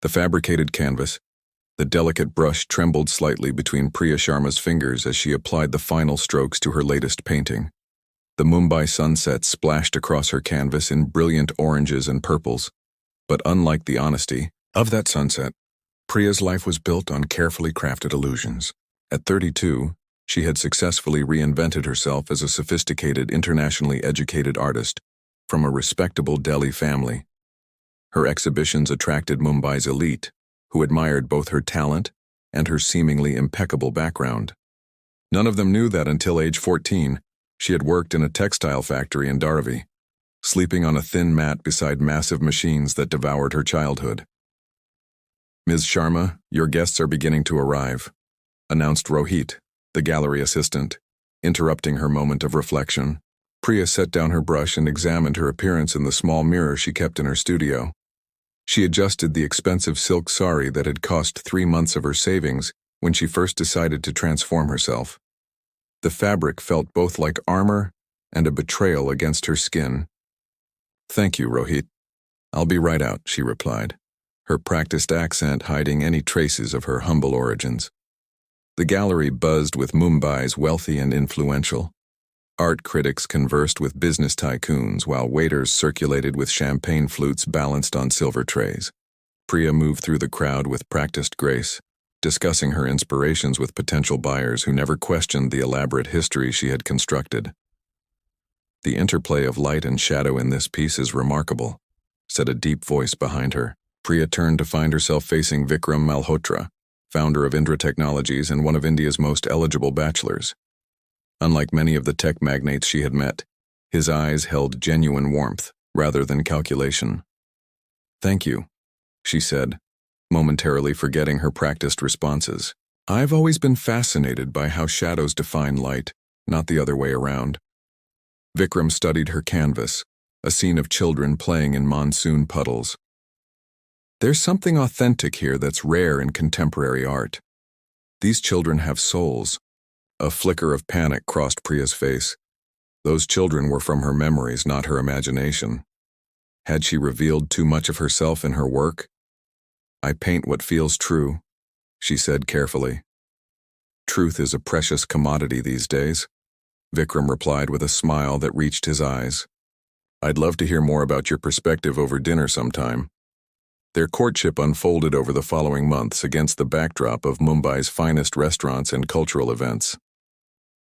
The fabricated canvas, the delicate brush trembled slightly between Priya Sharma's fingers as she applied the final strokes to her latest painting. The Mumbai sunset splashed across her canvas in brilliant oranges and purples, but unlike the honesty of that sunset, Priya's life was built on carefully crafted illusions. At 32, she had successfully reinvented herself as a sophisticated, internationally educated artist from a respectable Delhi family. Her exhibitions attracted Mumbai's elite, who admired both her talent and her seemingly impeccable background. None of them knew that until age 14, she had worked in a textile factory in Dharavi, sleeping on a thin mat beside massive machines that devoured her childhood. "Ms. Sharma, your guests are beginning to arrive," announced Rohit, the gallery assistant, interrupting her moment of reflection. Priya set down her brush and examined her appearance in the small mirror she kept in her studio. She adjusted the expensive silk sari that had cost 3 months of her savings when she first decided to transform herself. The fabric felt both like armor and a betrayal against her skin. "Thank you, Rohit. I'll be right out," she replied, her practiced accent hiding any traces of her humble origins. The gallery buzzed with Mumbai's wealthy and influential. Art critics conversed with business tycoons while waiters circulated with champagne flutes balanced on silver trays. Priya moved through the crowd with practiced grace, discussing her inspirations with potential buyers who never questioned the elaborate history she had constructed. "The interplay of light and shadow in this piece is remarkable," said a deep voice behind her. Priya turned to find herself facing Vikram Malhotra, founder of Indra Technologies and one of India's most eligible bachelors. Unlike many of the tech magnates she had met, his eyes held genuine warmth rather than calculation. "Thank you," she said, momentarily forgetting her practiced responses. "I've always been fascinated by how shadows define light, not the other way around." Vikram studied her canvas, a scene of children playing in monsoon puddles. "There's something authentic here that's rare in contemporary art. These children have souls." A flicker of panic crossed Priya's face. Those children were from her memories, not her imagination. Had she revealed too much of herself in her work? "I paint what feels true," she said carefully. "Truth is a precious commodity these days," Vikram replied with a smile that reached his eyes. "I'd love to hear more about your perspective over dinner sometime." Their courtship unfolded over the following months against the backdrop of Mumbai's finest restaurants and cultural events.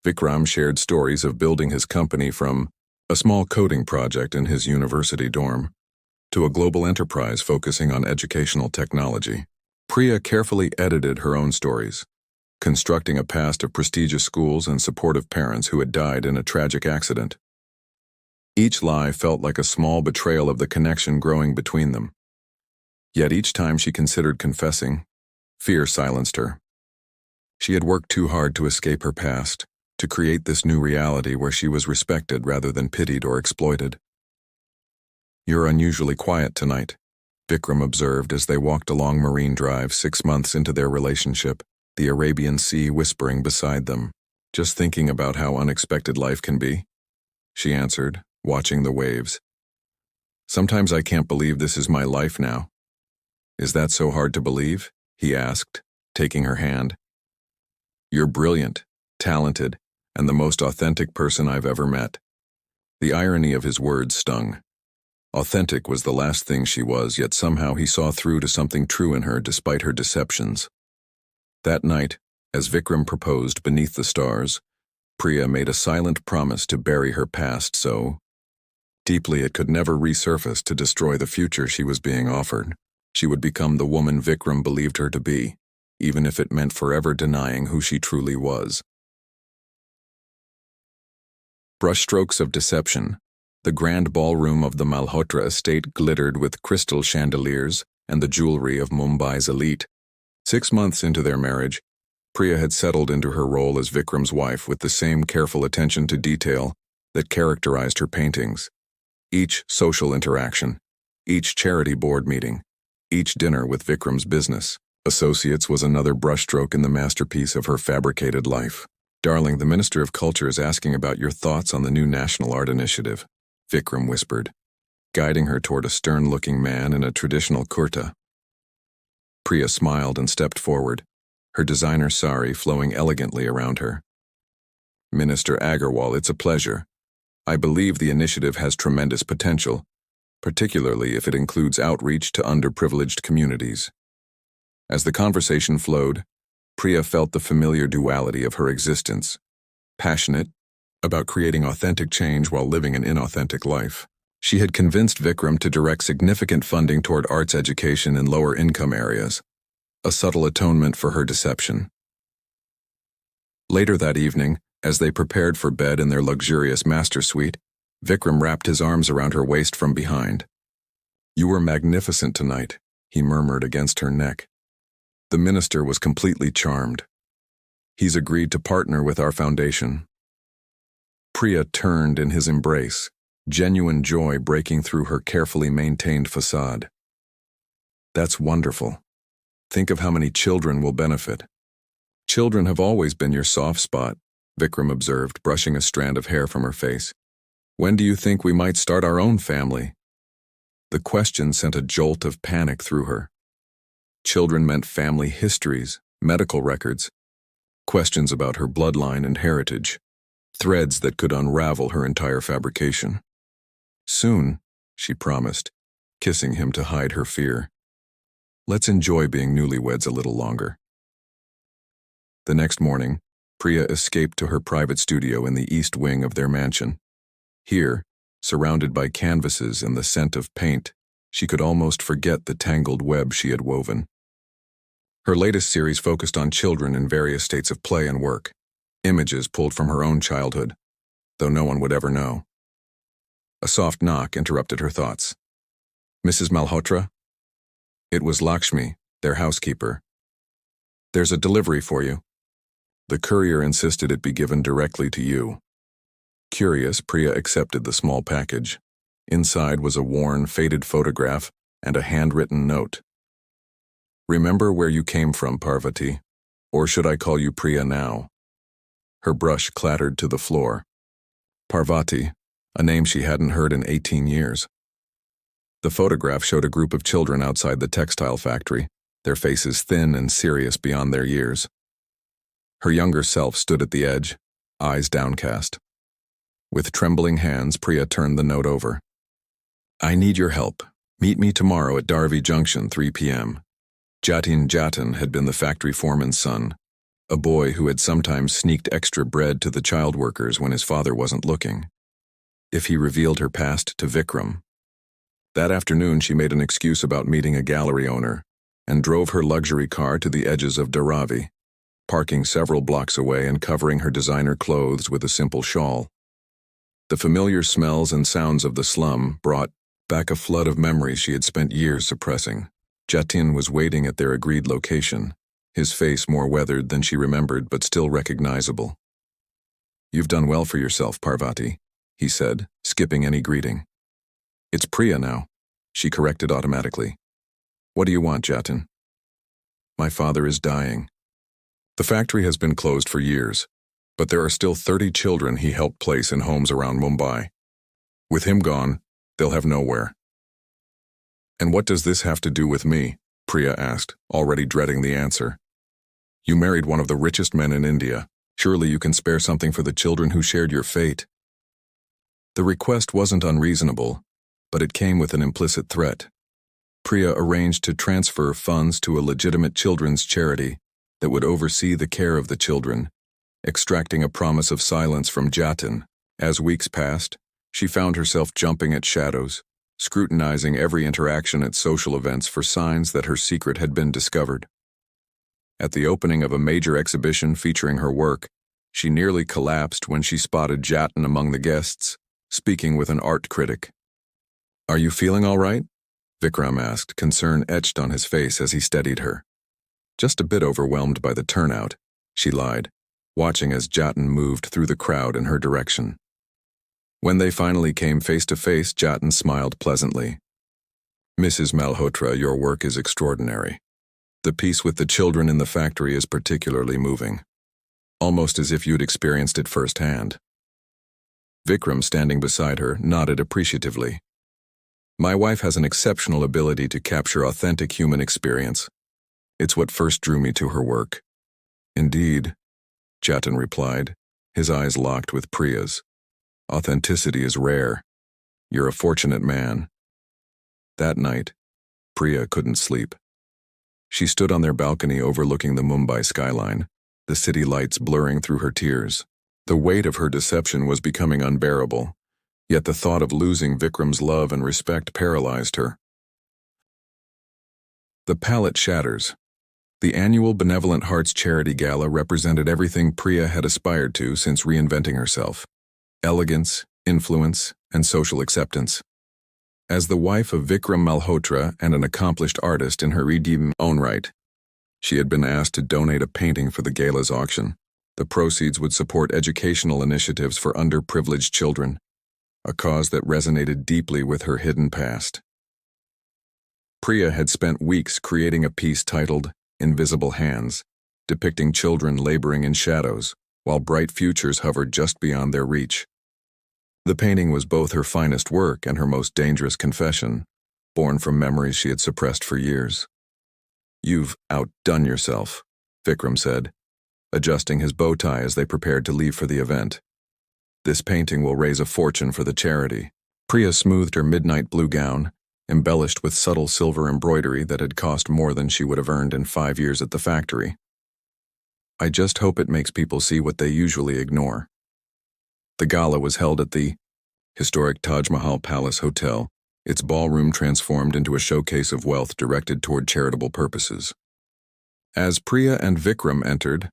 Vikram shared stories of building his company from a small coding project in his university dorm to a global enterprise focusing on educational technology. Priya carefully edited her own stories, constructing a past of prestigious schools and supportive parents who had died in a tragic accident. Each lie felt like a small betrayal of the connection growing between them. Yet each time she considered confessing, fear silenced her. She had worked too hard to escape her past, to create this new reality where she was respected rather than pitied or exploited. "You're unusually quiet tonight," Vikram observed as they walked along Marine Drive 6 months into their relationship, the Arabian Sea whispering beside them. "Just thinking about how unexpected life can be," she answered, watching the waves. "Sometimes I can't believe this is my life now." "Is that so hard to believe?" he asked, taking her hand. "You're brilliant, talented, and the most authentic person I've ever met." The irony of his words stung. Authentic was the last thing she was, yet somehow he saw through to something true in her despite her deceptions. That night, as Vikram proposed beneath the stars, Priya made a silent promise to bury her past so deeply it could never resurface to destroy the future she was being offered. She would become the woman Vikram believed her to be, even if it meant forever denying who she truly was. Brushstrokes of deception. The grand ballroom of the Malhotra estate glittered with crystal chandeliers and the jewelry of Mumbai's elite. 6 months into their marriage, Priya had settled into her role as Vikram's wife with the same careful attention to detail that characterized her paintings. Each social interaction, each charity board meeting, each dinner with Vikram's business associates was another brushstroke in the masterpiece of her fabricated life. "Darling, the Minister of Culture is asking about your thoughts on the new National Art Initiative," Vikram whispered, guiding her toward a stern-looking man in a traditional kurta. Priya smiled and stepped forward, her designer sari flowing elegantly around her. Minister Agarwal, it's a pleasure. I believe the initiative has tremendous potential, particularly if it includes outreach to underprivileged communities. As the conversation flowed, Priya felt the familiar duality of her existence, passionate about creating authentic change while living an inauthentic life. She had convinced Vikram to direct significant funding toward arts education in lower-income areas, a subtle atonement for her deception. Later that evening, as they prepared for bed in their luxurious master suite, Vikram wrapped his arms around her waist from behind. "You were magnificent tonight," he murmured against her neck. The minister was completely charmed. "He's agreed to partner with our foundation." Priya turned in his embrace, genuine joy breaking through her carefully maintained facade. "That's wonderful. Think of how many children will benefit." "Children have always been your soft spot," Vikram observed, brushing a strand of hair from her face. "When do you think we might start our own family?" The question sent a jolt of panic through her. Children meant family histories, medical records, questions about her bloodline and heritage, threads that could unravel her entire fabrication. "Soon," she promised, kissing him to hide her fear. "Let's enjoy being newlyweds a little longer." The next morning, Priya escaped to her private studio in the east wing of their mansion. Here, surrounded by canvases and the scent of paint, she could almost forget the tangled web she had woven. Her latest series focused on children in various states of play and work, images pulled from her own childhood, though no one would ever know. A soft knock interrupted her thoughts. "Mrs. Malhotra?" It was Lakshmi, their housekeeper. "There's a delivery for you." The courier insisted it be given directly to you. Curious, Priya accepted the small package. Inside was a worn, faded photograph and a handwritten note. "Remember where you came from, Parvati, or should I call you Priya now?" Her brush clattered to the floor. Parvati, a name she hadn't heard in 18 years. The photograph showed a group of children outside the textile factory, their faces thin and serious beyond their years. Her younger self stood at the edge, eyes downcast. With trembling hands, Priya turned the note over. "I need your help. Meet me tomorrow at Darvi Junction, 3 p.m. Jatin Jatin had been the factory foreman's son, a boy who had sometimes sneaked extra bread to the child workers when his father wasn't looking. If he revealed her past to Vikram. That afternoon she made an excuse about meeting a gallery owner and drove her luxury car to the edges of Dharavi, parking several blocks away and covering her designer clothes with a simple shawl. The familiar smells and sounds of the slum brought back a flood of memories she had spent years suppressing. Jatin was waiting at their agreed location, his face more weathered than she remembered but still recognizable. "You've done well for yourself, Parvati," he said, skipping any greeting. "It's Priya now," she corrected automatically. "What do you want, Jatin?" "My father is dying. The factory has been closed for years, but there are still 30 children he helped place in homes around Mumbai. With him gone, they'll have nowhere." "And what does this have to do with me?" Priya asked, already dreading the answer. "You married one of the richest men in India. Surely you can spare something for the children who shared your fate." The request wasn't unreasonable, but it came with an implicit threat. Priya arranged to transfer funds to a legitimate children's charity that would oversee the care of the children, extracting a promise of silence from Jatin. As weeks passed, she found herself jumping at shadows, scrutinizing every interaction at social events for signs that her secret had been discovered. At the opening of a major exhibition featuring her work, she nearly collapsed when she spotted Jatin among the guests, speaking with an art critic. "Are you feeling all right?" Vikram asked, concern etched on his face as he steadied her. "Just a bit overwhelmed by the turnout," she lied, watching as Jatin moved through the crowd in her direction. When they finally came face to face, Jatin smiled pleasantly. "Mrs. Malhotra, your work is extraordinary. The piece with the children in the factory is particularly moving, almost as if you'd experienced it firsthand." Vikram, standing beside her, nodded appreciatively. "My wife has an exceptional ability to capture authentic human experience. It's what first drew me to her work. Indeed, Jatin replied, his eyes locked with Priya's. Authenticity is rare. You're a fortunate man. That night, Priya couldn't sleep. She stood on their balcony overlooking the Mumbai skyline, the city lights blurring through her tears. The weight of her deception was becoming unbearable, yet the thought of losing Vikram's love and respect paralyzed her. The palette shatters. The annual Benevolent Hearts Charity Gala represented everything Priya had aspired to since reinventing herself: elegance, influence, and social acceptance. As the wife of Vikram Malhotra and an accomplished artist in her own right, she had been asked to donate a painting for the gala's auction. The proceeds would support educational initiatives for underprivileged children, a cause that resonated deeply with her hidden past. Priya had spent weeks creating a piece titled Invisible Hands, depicting children laboring in shadows, while bright futures hovered just beyond their reach. The painting was both her finest work and her most dangerous confession, born from memories she had suppressed for years. "You've outdone yourself," Vikram said, adjusting his bow tie as they prepared to leave for the event. "This painting will raise a fortune for the charity." Priya smoothed her midnight blue gown, embellished with subtle silver embroidery that had cost more than she would have earned in 5 years at the factory. "I just hope it makes people see what they usually ignore." The gala was held at the historic Taj Mahal Palace Hotel, its ballroom transformed into a showcase of wealth directed toward charitable purposes. As Priya and Vikram entered,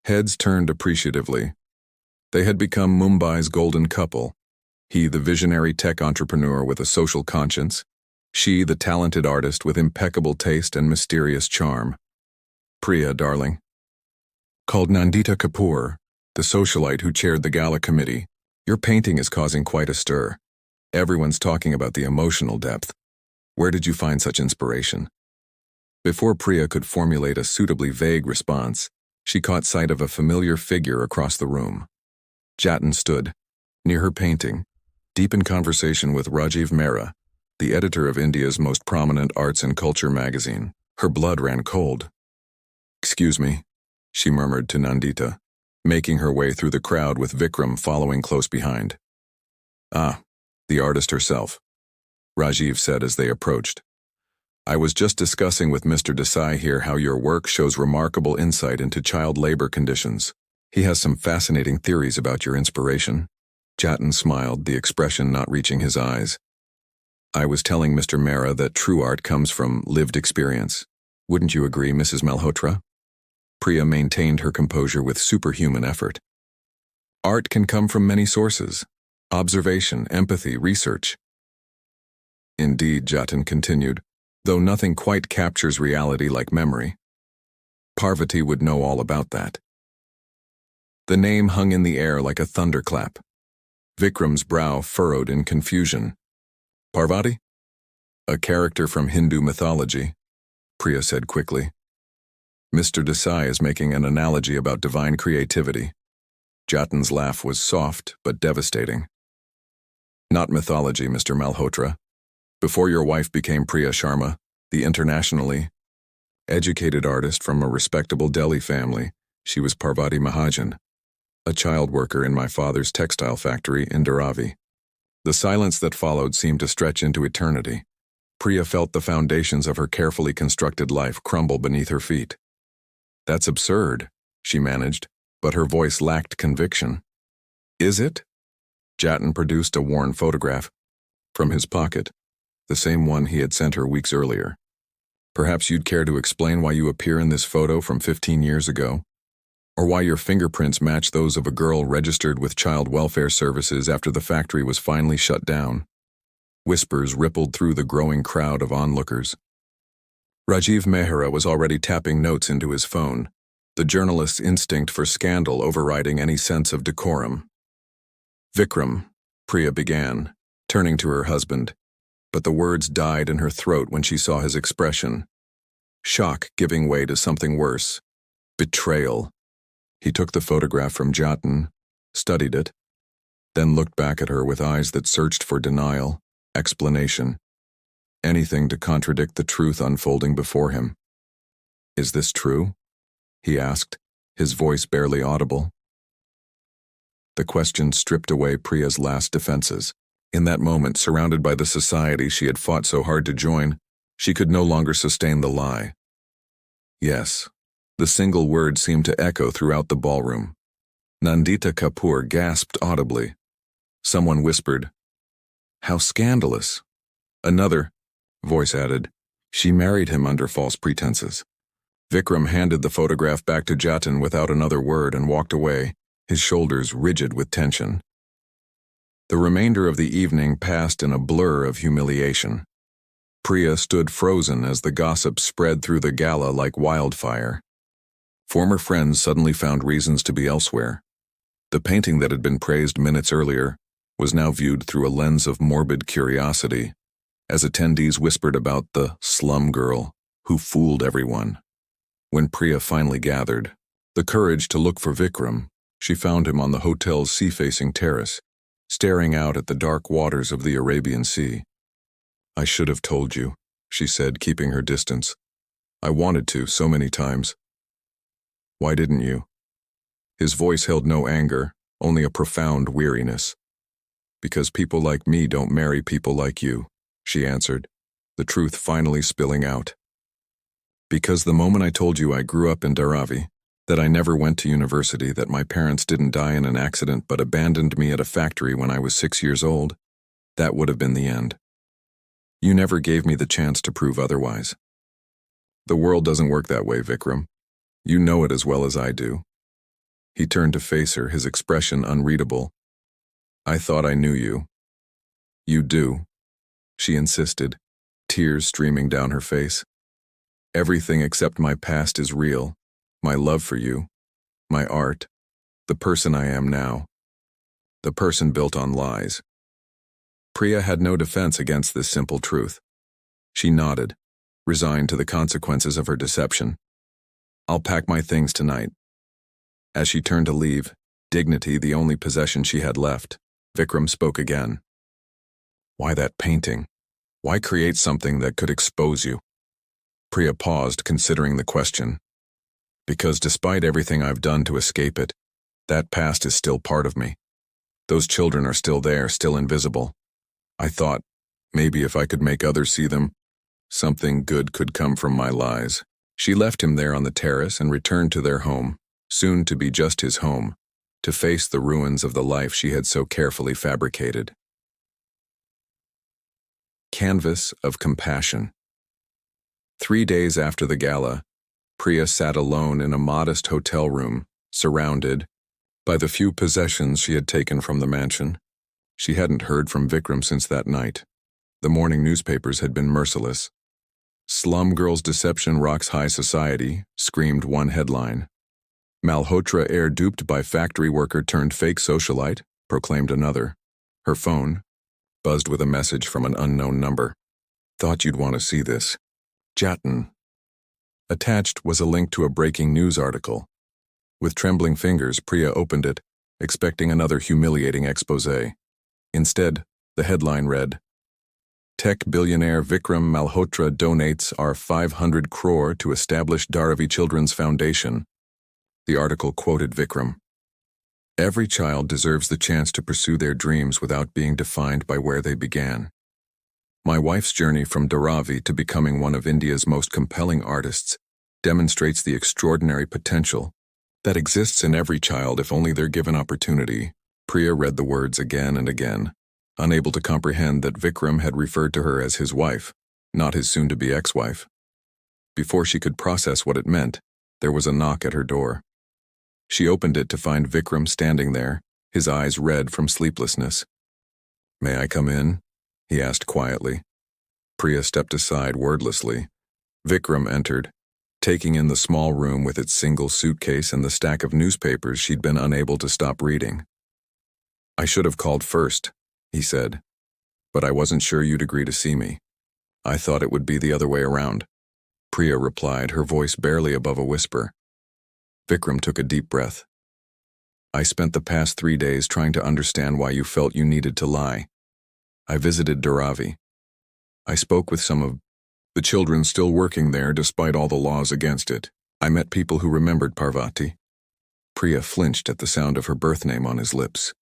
heads turned appreciatively. They had become Mumbai's golden couple, he the visionary tech entrepreneur with a social conscience, she the talented artist with impeccable taste and mysterious charm. "Priya, darling," called Nandita Kapoor, the socialite who chaired the gala committee, "your painting is causing quite a stir. Everyone's talking about the emotional depth. Where did you find such inspiration?" Before Priya could formulate a suitably vague response, she caught sight of a familiar figure across the room. Jatin stood, near her painting, deep in conversation with Rajiv Mehra, the editor of India's most prominent arts and culture magazine. Her blood ran cold. "Excuse me," she murmured to Nandita, making her way through the crowd with Vikram following close behind. "Ah, the artist herself," Rajiv said as they approached. "I was just discussing with Mr. Desai here how your work shows remarkable insight into child labor conditions. He has some fascinating theories about your inspiration." Jatin smiled, the expression not reaching his eyes. "I was telling Mr. Mehra that true art comes from lived experience. Wouldn't you agree, Mrs. Malhotra?" Priya maintained her composure with superhuman effort. "Art can come from many sources: observation, empathy, research." "Indeed," Jatin continued, "though nothing quite captures reality like memory. Parvati would know all about that." The name hung in the air like a thunderclap. Vikram's brow furrowed in confusion. "Parvati?" "A character from Hindu mythology," Priya said quickly. "Mr. Desai is making an analogy about divine creativity." Jatin's laugh was soft but devastating. "Not mythology, Mr. Malhotra. Before your wife became Priya Sharma, the internationally educated artist from a respectable Delhi family, she was Parvati Mahajan, a child worker in my father's textile factory in Dharavi." The silence that followed seemed to stretch into eternity. Priya felt the foundations of her carefully constructed life crumble beneath her feet. "That's absurd," she managed, but her voice lacked conviction. "Is it?" Jatin produced a worn photograph from his pocket, the same one he had sent her weeks earlier. "Perhaps you'd care to explain why you appear in this photo from 15 years ago? Or why your fingerprints match those of a girl registered with Child Welfare Services after the factory was finally shut down?" Whispers rippled through the growing crowd of onlookers. Rajiv Mehra was already tapping notes into his phone, the journalist's instinct for scandal overriding any sense of decorum. "Vikram," Priya began, turning to her husband, but the words died in her throat when she saw his expression. Shock giving way to something worse: betrayal. He took the photograph from Jatin, studied it, then looked back at her with eyes that searched for denial, explanation, anything to contradict the truth unfolding before him. Is this true? He asked, his voice barely audible. The question stripped away Priya's last defenses. In that moment, surrounded by the society she had fought so hard to join, she could no longer sustain the lie. Yes. The single word seemed to echo throughout the ballroom. Nandita Kapoor gasped audibly. Someone whispered, "How scandalous." Another voice added, "She married him under false pretenses." Vikram handed the photograph back to Jatin without another word and walked away, his shoulders rigid with tension. The remainder of the evening passed in a blur of humiliation. Priya stood frozen as the gossip spread through the gala like wildfire. Former friends suddenly found reasons to be elsewhere. The painting that had been praised minutes earlier was now viewed through a lens of morbid curiosity, as attendees whispered about the slum girl who fooled everyone. When Priya finally gathered the courage to look for Vikram, she found him on the hotel's sea-facing terrace, staring out at the dark waters of the Arabian Sea. "I should have told you," she said, keeping her distance. "I wanted to so many times." "Why didn't you?" His voice held no anger, only a profound weariness. "Because people like me don't marry people like you," she answered, the truth finally spilling out. "Because the moment I told you I grew up in Dharavi, that I never went to university, that my parents didn't die in an accident but abandoned me at a factory when I was 6 years old, that would have been the end. You never gave me the chance to prove otherwise. The world doesn't work that way, Vikram. You know it as well as I do." He turned to face her, his expression unreadable. "I thought I knew you." "You do," she insisted, tears streaming down her face. "Everything except my past is real. My love for you, my art, the person I am now. The person built on lies." Priya had no defense against this simple truth. She nodded, resigned to the consequences of her deception. "I'll pack my things tonight." As she turned to leave, dignity the only possession she had left, Vikram spoke again. "Why that painting? Why create something that could expose you?" Priya paused, considering the question. "Because despite everything I've done to escape it, that past is still part of me. Those children are still there, still invisible. I thought, maybe if I could make others see them, something good could come from my lies." She left him there on the terrace and returned to their home, soon to be just his home, to face the ruins of the life she had so carefully fabricated. Canvas of compassion. 3 days after the gala, Priya sat alone in a modest hotel room, surrounded by the few possessions she had taken from the mansion. She hadn't heard from Vikram since that night. The morning newspapers had been merciless. "Slum girl's deception rocks high society," screamed one headline. "Malhotra heir duped by factory worker turned fake socialite," proclaimed another. Her phone buzzed with a message from an unknown number. "Thought you'd want to see this. Jatin." Attached was a link to a breaking news article. With trembling fingers, Priya opened it, expecting another humiliating expose. Instead, the headline read, "Tech billionaire Vikram Malhotra donates R500 crore to establish Dharavi Children's Foundation." The article quoted Vikram. "Every child deserves the chance to pursue their dreams without being defined by where they began. My wife's journey from Dharavi to becoming one of India's most compelling artists demonstrates the extraordinary potential that exists in every child if only they're given opportunity." Priya read the words again and again, unable to comprehend that Vikram had referred to her as his wife, not his soon-to-be ex-wife. Before she could process what it meant, there was a knock at her door. She opened it to find Vikram standing there, his eyes red from sleeplessness. "May I come in?" he asked quietly. Priya stepped aside wordlessly. Vikram entered, taking in the small room with its single suitcase and the stack of newspapers she'd been unable to stop reading. "I should have called first," he said, "but I wasn't sure you'd agree to see me. I thought it would be the other way around." Priya replied, her voice barely above a whisper. Vikram took a deep breath. "I spent the past 3 days trying to understand why you felt you needed to lie. I visited Dharavi. I spoke with some of The children still working there despite all the laws against it. I met people who remembered Parvati. Priya flinched at the sound of her birth name on his lips.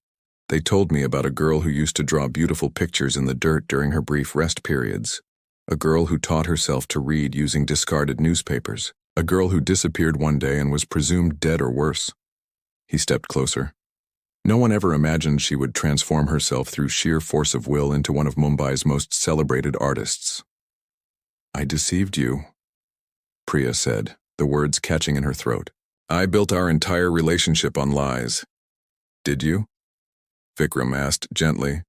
They told me about a girl who used to draw beautiful pictures in the dirt during her brief rest periods. A girl who taught herself to read using discarded newspapers. A girl who disappeared one day and was presumed dead or worse. He stepped closer. No one ever imagined she would transform herself through sheer force of will into one of Mumbai's most celebrated artists. I deceived you, Priya said, the words catching in her throat. I built our entire relationship on lies. Did you? Vikram asked gently.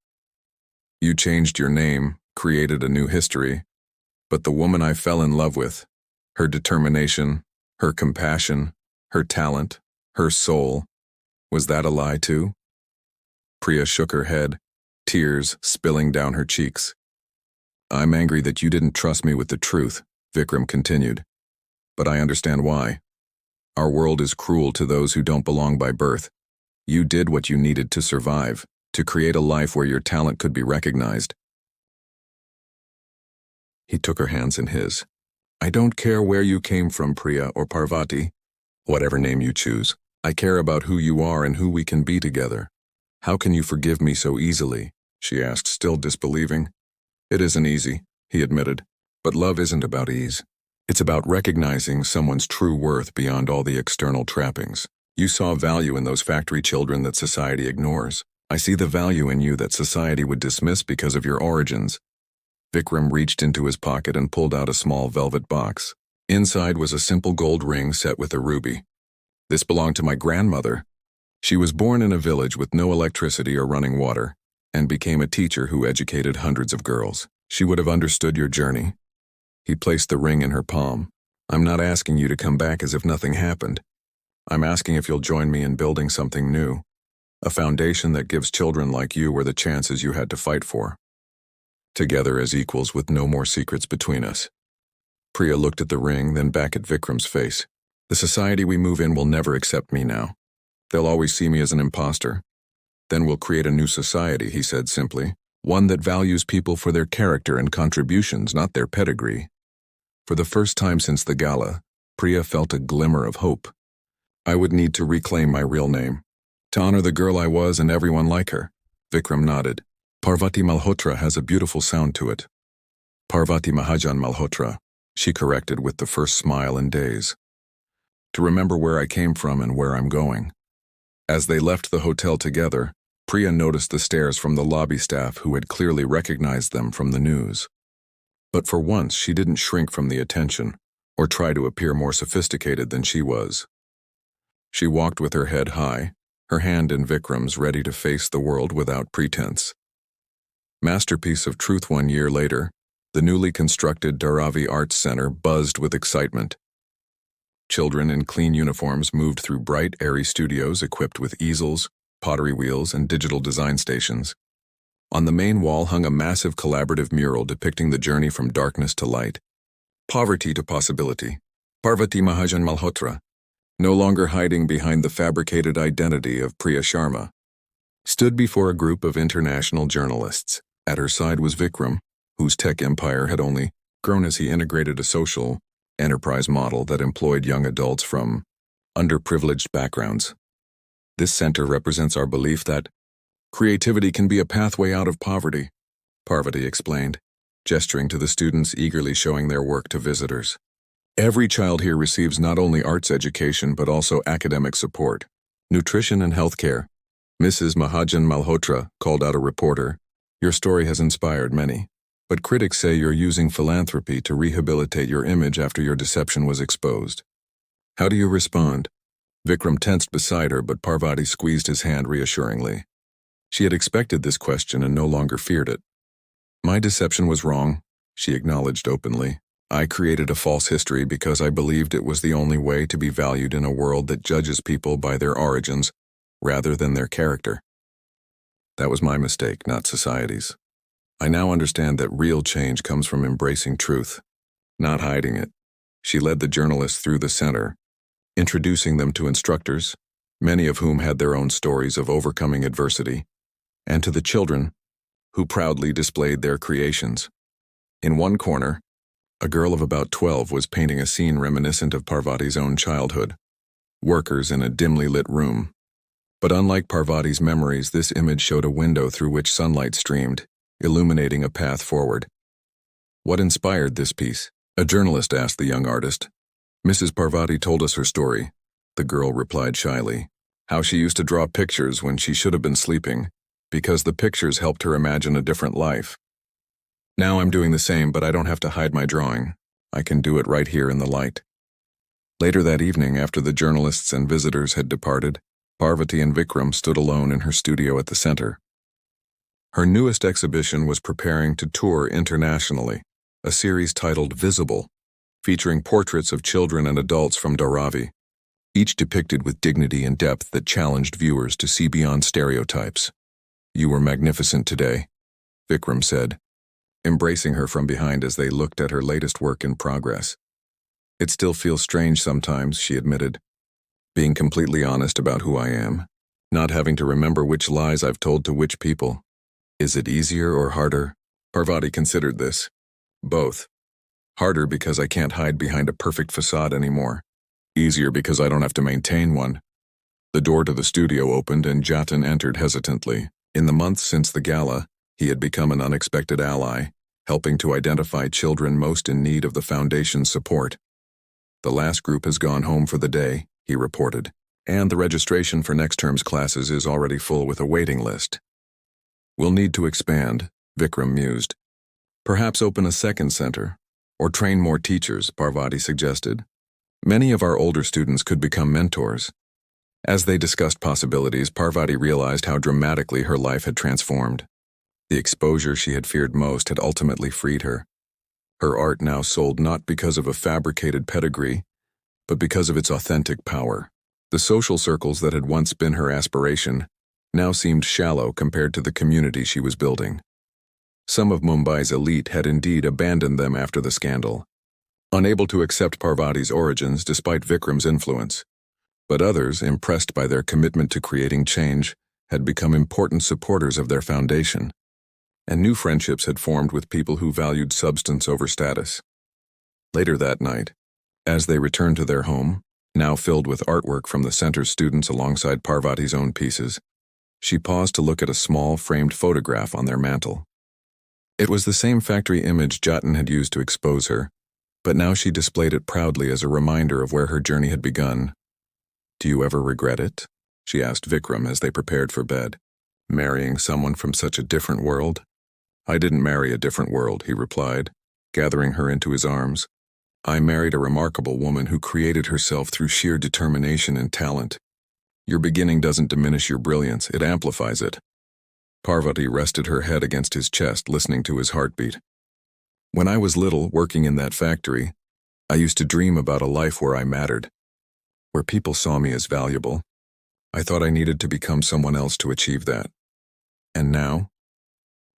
You changed your name, created a new history, but the woman I fell in love with, her determination, her compassion, her talent, her soul, was that a lie too? Priya shook her head, tears spilling down her cheeks. I'm angry that you didn't trust me with the truth, Vikram continued, but I understand why. Our world is cruel to those who don't belong by birth. You did what you needed to survive, to create a life where your talent could be recognized. He took her hands in his. I don't care where you came from, Priya or Parvati, whatever name you choose. I care about who you are and who we can be together. How can you forgive me so easily? She asked, still disbelieving. It isn't easy, he admitted, but love isn't about ease. It's about recognizing someone's true worth beyond all the external trappings. You saw value in those factory children that society ignores. I see the value in you that society would dismiss because of your origins. Vikram reached into his pocket and pulled out a small velvet box. Inside was a simple gold ring set with a ruby. This belonged to my grandmother. She was born in a village with no electricity or running water, and became a teacher who educated hundreds of girls. She would have understood your journey. He placed the ring in her palm. I'm not asking you to come back as if nothing happened. I'm asking if you'll join me in building something new. A foundation that gives children like you were the chances you had to fight for. Together as equals with no more secrets between us. Priya looked at the ring, then back at Vikram's face. The society we move in will never accept me now. They'll always see me as an imposter. Then we'll create a new society, he said simply. One that values people for their character and contributions, not their pedigree. For the first time since the gala, Priya felt a glimmer of hope. I would need to reclaim my real name, to honor the girl I was and everyone like her. Vikram nodded. Parvati Malhotra has a beautiful sound to it. Parvati Mahajan Malhotra, she corrected with the first smile in days. To remember where I came from and where I'm going. As they left the hotel together, Priya noticed the stares from the lobby staff who had clearly recognized them from the news. But for once, she didn't shrink from the attention, or try to appear more sophisticated than she was. She walked with her head high, her hand in Vikram's, ready to face the world without pretense. Masterpiece of truth 1 year later, the newly constructed Dharavi Arts Center buzzed with excitement. Children in clean uniforms moved through bright, airy studios equipped with easels, pottery wheels, and digital design stations. On the main wall hung a massive collaborative mural depicting the journey from darkness to light. Poverty to possibility. Parvati Mahajan Malhotra, no longer hiding behind the fabricated identity of Priya Sharma, stood before a group of international journalists. At her side was Vikram, whose tech empire had only grown as he integrated a social enterprise model that employed young adults from underprivileged backgrounds. This center represents our belief that creativity can be a pathway out of poverty, Parvati explained, gesturing to the students eagerly showing their work to visitors. Every child here receives not only arts education but also academic support, nutrition and health care. Mrs. Mahajan Malhotra called out a reporter. Your story has inspired many, but critics say you're using philanthropy to rehabilitate your image after your deception was exposed. How do you respond? Vikram tensed beside her, but Parvati squeezed his hand reassuringly. She had expected this question and no longer feared it. My deception was wrong, she acknowledged openly. I created a false history because I believed it was the only way to be valued in a world that judges people by their origins rather than their character. That was my mistake, not society's. I now understand that real change comes from embracing truth, not hiding it. She led the journalists through the center, introducing them to instructors, many of whom had their own stories of overcoming adversity, and to the children, who proudly displayed their creations. In one corner, A girl of about 12 was painting a scene reminiscent of Parvati's own childhood. Workers in a dimly lit room. But unlike Parvati's memories, this image showed a window through which sunlight streamed, illuminating a path forward. What inspired this piece? A journalist asked the young artist. Mrs. Parvati told us her story, the girl replied shyly. How she used to draw pictures when she should have been sleeping, because the pictures helped her imagine a different life. Now I'm doing the same, but I don't have to hide my drawing. I can do it right here in the light. Later that evening, after the journalists and visitors had departed, Parvati and Vikram stood alone in her studio at the center. Her newest exhibition was preparing to tour internationally, a series titled Visible, featuring portraits of children and adults from Dharavi, each depicted with dignity and depth that challenged viewers to see beyond stereotypes. You were magnificent today, Vikram said, embracing her from behind as they looked at her latest work in progress. It still feels strange sometimes, she admitted, being completely honest about who I am, not having to remember which lies I've told to which people. Is it easier or harder? Parvati considered this. Both. Harder because I can't hide behind a perfect facade anymore. Easier because I don't have to maintain one. The door to the studio opened and Jatin entered hesitantly. In the months since the gala, he had become an unexpected ally, helping to identify children most in need of the foundation's support. The last group has gone home for the day, he reported, and the registration for next term's classes is already full with a waiting list. We'll need to expand, Vikram mused. Perhaps open a second center, or train more teachers, Parvati suggested. Many of our older students could become mentors. As they discussed possibilities, Parvati realized how dramatically her life had transformed. The exposure she had feared most had ultimately freed her. Her art now sold not because of a fabricated pedigree, but because of its authentic power. The social circles that had once been her aspiration now seemed shallow compared to the community she was building. Some of Mumbai's elite had indeed abandoned them after the scandal, unable to accept Parvati's origins despite Vikram's influence. But others, impressed by their commitment to creating change, had become important supporters of their foundation. And new friendships had formed with people who valued substance over status. Later that night, as they returned to their home, now filled with artwork from the center's students alongside Parvati's own pieces, she paused to look at a small, framed photograph on their mantel. It was the same factory image Jatin had used to expose her, but now she displayed it proudly as a reminder of where her journey had begun. Do you ever regret it? She asked Vikram as they prepared for bed. Marrying someone from such a different world? I didn't marry a different world, he replied, gathering her into his arms. I married a remarkable woman who created herself through sheer determination and talent. Your beginning doesn't diminish your brilliance, it amplifies it. Parvati rested her head against his chest, listening to his heartbeat. When I was little, working in that factory, I used to dream about a life where I mattered, where people saw me as valuable. I thought I needed to become someone else to achieve that. And now?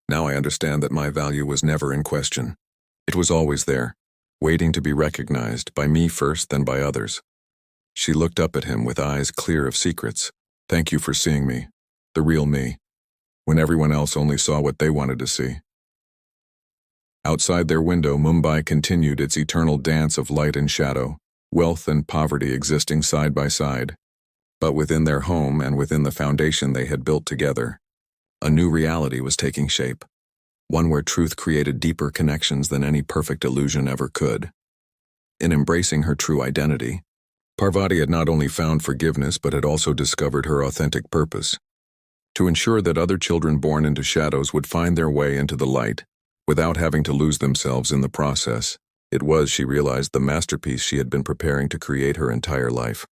Now I understand that my value was never in question. It was always there, waiting to be recognized, by me first, then by others. She looked up at him with eyes clear of secrets. Thank you for seeing me, the real me, when everyone else only saw what they wanted to see. Outside their window, Mumbai continued its eternal dance of light and shadow, wealth and poverty existing side by side. But within their home and within the foundation they had built together, a new reality was taking shape, one where truth created deeper connections than any perfect illusion ever could. In embracing her true identity, Parvati had not only found forgiveness but had also discovered her authentic purpose. To ensure that other children born into shadows would find their way into the light, without having to lose themselves in the process, it was, she realized, the masterpiece she had been preparing to create her entire life.